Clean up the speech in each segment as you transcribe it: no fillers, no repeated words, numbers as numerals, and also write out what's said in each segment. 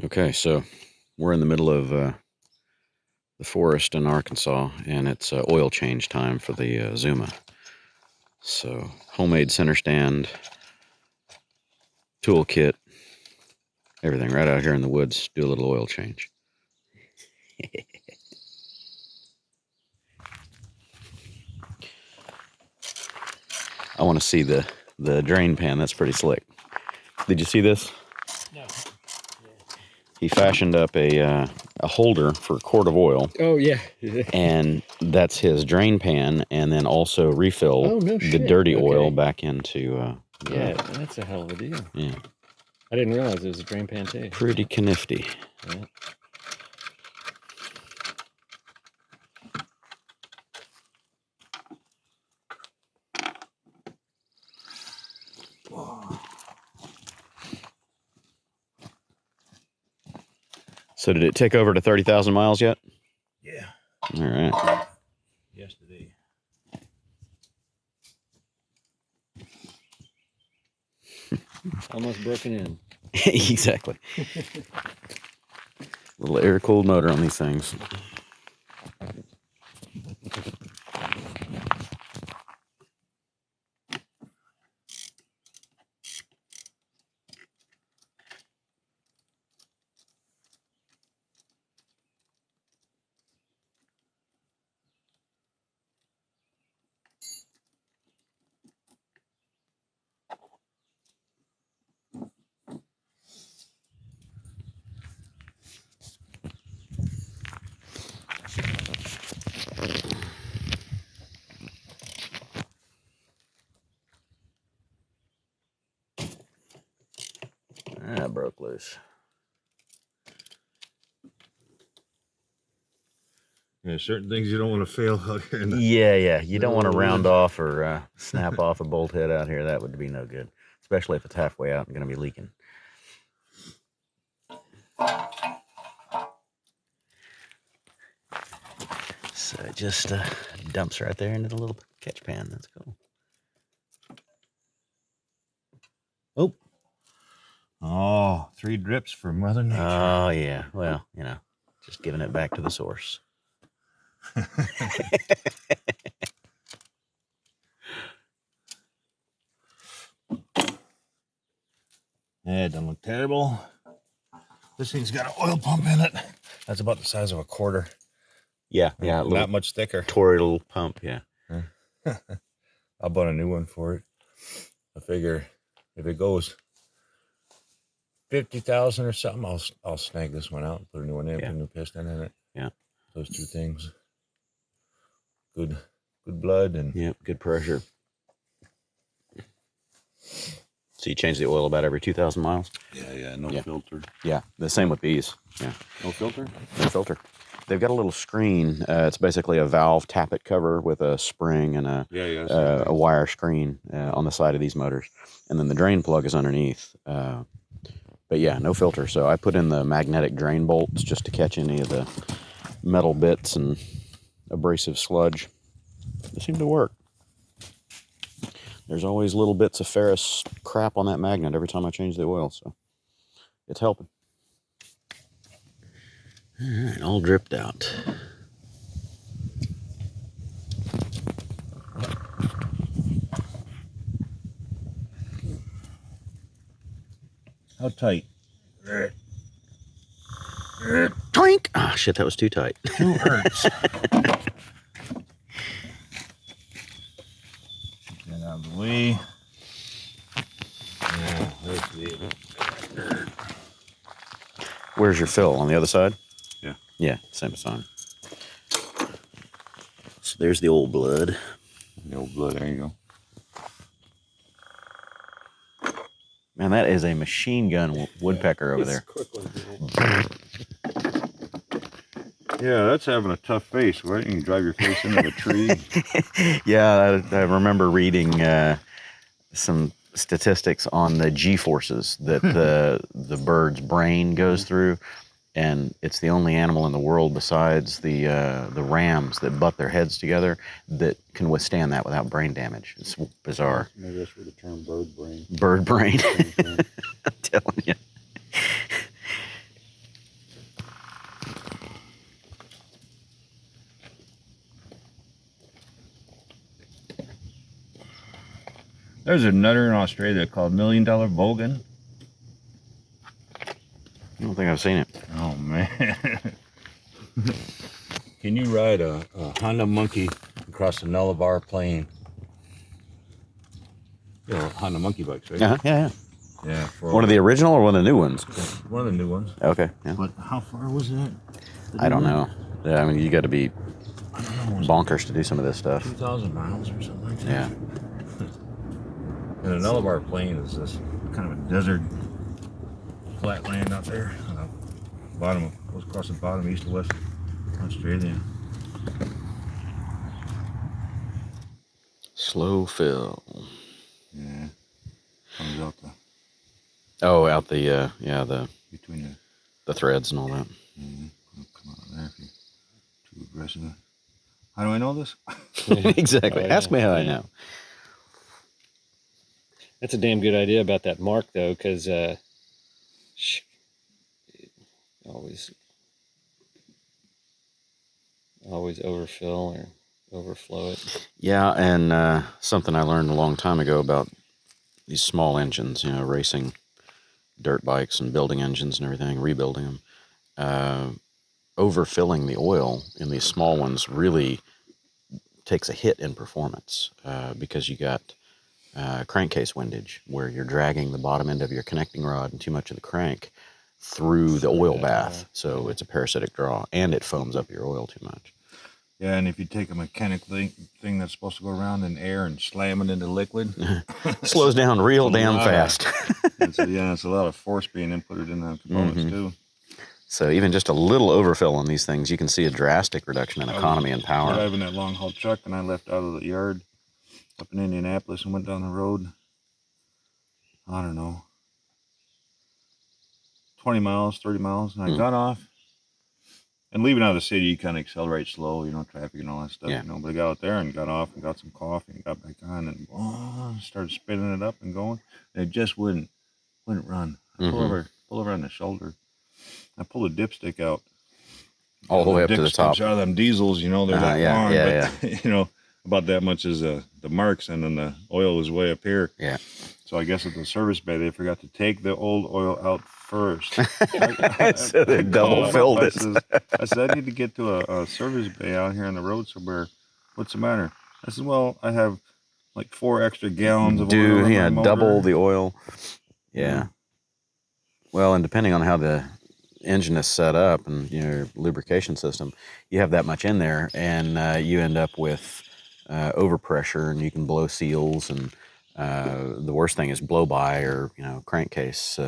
Okay, so we're in the middle of the forest in Arkansas, and it's oil change time for the Zuma. So homemade center stand, toolkit, everything right out here in the woods. Do a little oil change. I want to see the drain pan. That's pretty slick. Did you see this? No. He fashioned up a holder for a quart of oil. Oh, yeah. And that's his drain pan, and then also refill the dirty oil back into... yeah, that's a hell of a deal. Yeah. I didn't realize it was a drain pan too. Pretty nifty. Yeah. So did it tick over to 30,000 miles yet? Yeah. All right. Yesterday. Almost broken in. Exactly. Little air-cooled motor on these things. That broke loose. Yeah, certain things you don't want to fail out here. Yeah. You don't want to round off or snap off a bolt head out here. That would be no good, especially if it's halfway out and going to be leaking. So it just dumps right there into the little catch pan. That's cool. Oh, 3 drips for Mother Nature. Oh, yeah. Well, just giving it back to the source. Yeah, it doesn't look terrible. This thing's got an oil pump in it. That's about the size of a quarter. Yeah. Not much thicker. Tory little pump, yeah. I bought a new one for it. I figure if it goes 50,000 or something, I'll snag this one out and put a new one in, put a new piston in it. Yeah. Those 2 things. Good blood and good pressure. So you change the oil about every 2,000 miles? Yeah, no filter. Yeah, the same with these. Yeah. No filter? No filter. They've got a little screen. It's basically a valve tappet cover with a spring and a wire screen on the side of these motors. And then the drain plug is underneath. But yeah, no filter. So I put in the magnetic drain bolts just to catch any of the metal bits and abrasive sludge. They seem to work. There's always little bits of ferrous crap on that magnet every time I change the oil, so it's helping. All right, all dripped out. How tight? Twink! Ah, shit, that was too tight. 2 hertz. Get out of the way. Yeah, there's the... Where's your fill? On the other side? Yeah. Yeah, same sign. So there's the old blood. The old blood, there you go. Man, that is a machine gun woodpecker over there. Yeah, that's having a tough face. Why don't you drive your face into the tree? Yeah, I remember reading some statistics on the G-forces that the bird's brain goes through, and it's the only animal in the world besides the rams that butt their heads together that can withstand that without brain damage. It's bizarre. Maybe that's where the term bird brain. Bird brain. I'm telling you. There's a nutter in Australia called $1 Million Bogan. I don't think I've seen it. Oh man. Can you ride a Honda Monkey across the Nullarbor Plain? You know, Honda Monkey bikes, right? Yeah, yeah. Yeah. One of the original or one of the new ones? One of the new ones. Okay. Yeah. But how far was that? I don't know. Yeah, I mean, you got to be I don't know. bonkers to do some of this stuff. 2,000 miles or something like that. Yeah. And the Nullarbor Plain is this kind of a desert flat land out there. Bottom goes across the bottom, east to west Australia. Slow fill. Yeah. Comes out the Oh, out the yeah, the between the threads and all that. come out there if you're too aggressive. How do I know this? Exactly. Oh, yeah. Ask me how I know. That's a damn good idea about that mark, though, because always overfill or overflow it. Yeah, and something I learned a long time ago about these small engines, you know, racing dirt bikes and building engines and everything, rebuilding them. Overfilling the oil in these small ones really takes a hit in performance because you got crankcase windage where you're dragging the bottom end of your connecting rod and too much of the crank through the oil bath. So it's a parasitic draw and it foams up your oil too much. Yeah, and if you take a mechanic thing that's supposed to go around in air and slam it into liquid, slows down real damn fast. It's a lot of force being inputted in the components too. So even just a little overfill on these things, you can see a drastic reduction in economy and power. Driving that long haul truck, and I left out of the yard up in Indianapolis and went down the road. I don't know, 20 miles, 30 miles, and I got off. And leaving out of the city, you kind of accelerate slow, you know, traffic and all that stuff, you know. But I got out there and got off and got some coffee and got back on and started spinning it up and going. And it just wouldn't run. Pull over on the shoulder. I pulled a dipstick out. All the way up to the top. Out of them diesels, you know, they're that long. Yeah. You know, about that much is the marks, and then the oil is way up here. Yeah. So I guess at the service bay, they forgot to take the old oil out first. So they double filled it. I said, I need to get to a service bay out here on the road somewhere. What's the matter? I said, well, I have like 4 extra gallons of oil in my motor. Double the oil. Yeah. Well, and depending on how the engine is set up and your lubrication system, you have that much in there, and you end up with overpressure, and you can blow seals, and the worst thing is blow by or crankcase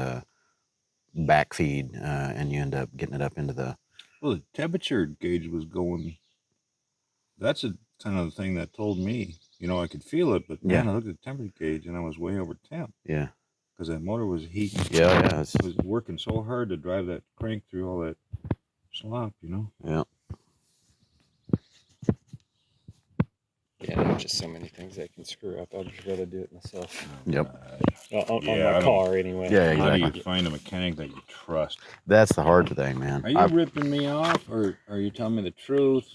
backfeed, and you end up getting it up into the. Well, the temperature gauge was going. That's a kind of the thing that told me, I could feel it, but man, I looked at the temperature gauge and I was way over temp. Yeah. Because that motor was heating. Yeah. It was working so hard to drive that crank through all that slop, Yeah. Yeah, there's just so many things I can screw up. I'd just rather do it myself. Yep. On my car, anyway. Yeah, exactly. How do you find a mechanic that you trust? That's the hard thing, man. Are you ripping me off, or are you telling me the truth?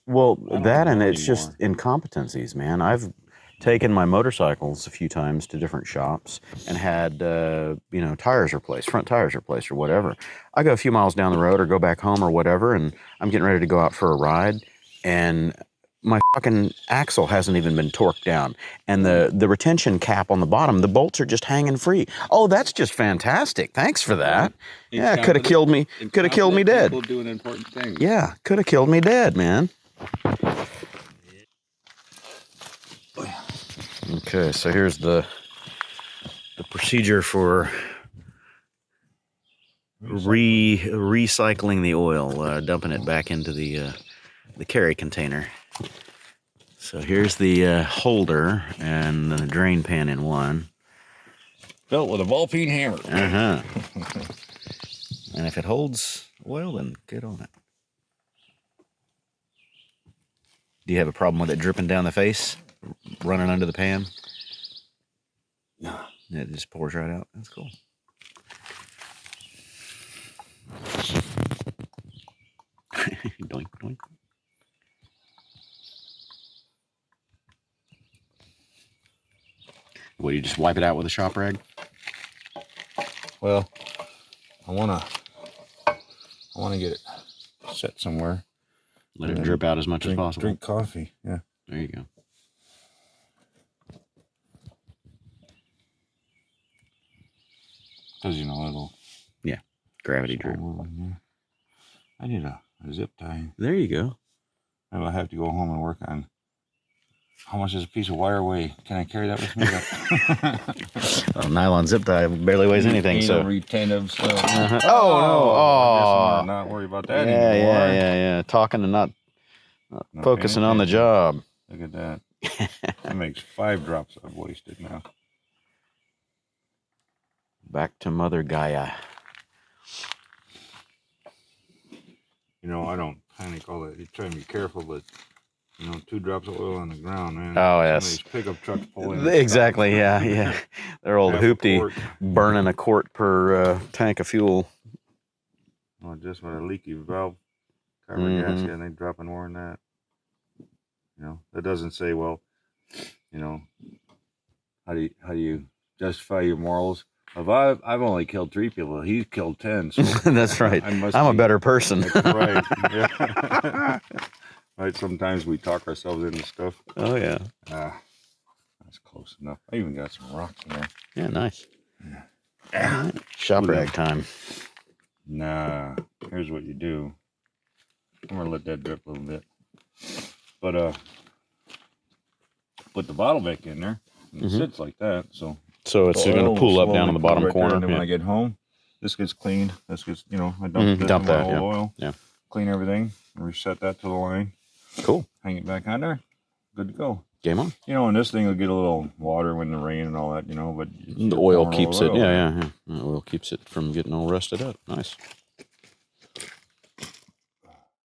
Well, that and it's just incompetencies, man. I've taken my motorcycles a few times to different shops and had, tires replaced, front tires replaced or whatever. I go a few miles down the road or go back home or whatever, and I'm getting ready to go out for a ride, and my fucking axle hasn't even been torqued down, and the retention cap on the bottom, the bolts are just hanging free. Oh, that's just fantastic. Thanks for that. Yeah, could have killed me. Could have killed me dead. People doing important things. Yeah, could have killed me dead, man. Okay, so here's the procedure for recycling the oil, dumping it back into the carry container. So here's the holder and the drain pan in one. Built with a ball peen hammer. And if it holds oil, then good on it. Do you have a problem with it dripping down the face, running under the pan? No. It just pours right out. That's cool. Doink, doink. What, you just wipe it out with a shop rag? Well, I wanna get it set somewhere. Let it drip out as much as possible. Drink coffee. Yeah. There you go. Because it'll Gravity drip. Yeah. I need a zip tie. There you go. Maybe I'll have to go home and work on how much does a piece of wire weigh. Can I carry that with me? Well, nylon zip tie barely weighs anything. So retentive stuff. Oh no! I guess I'm not worry about that anymore. Yeah. Talking and not focusing on the job. Look at that. That makes 5 drops I've wasted now. Back to Mother Gaia. I don't panic all that. You try to be careful, but 2 drops of oil on the ground, man. Oh, yes. Some of these pickup trucks pull in. Exactly, yeah. They're old hoopty burning a quart per tank of fuel. Oh, just with a leaky valve, carbon gas, and they dropping more than that. That doesn't say, well, how do you justify your morals? I've only killed 3 people. He's killed 10. So That's right. I'm a better person. That's right. Yeah. Right. Sometimes we talk ourselves into stuff. Oh yeah. That's close enough. I even got some rocks in there. Yeah, nice. Yeah. Shop rag time. Nah. Here's what you do. I'm gonna let that drip a little bit. But put the bottle back in there. And it sits like that. So it's going to pool up down in the bottom right corner. And then when I get home, this gets cleaned. This gets, I dump that oil. Yeah. Clean everything. Reset that to the line. Cool. Hang it back on there. Good to go. Game on. And this thing will get a little water when the rain and all that, but the oil keeps it. Yeah. The oil keeps it from getting all rusted up. Nice.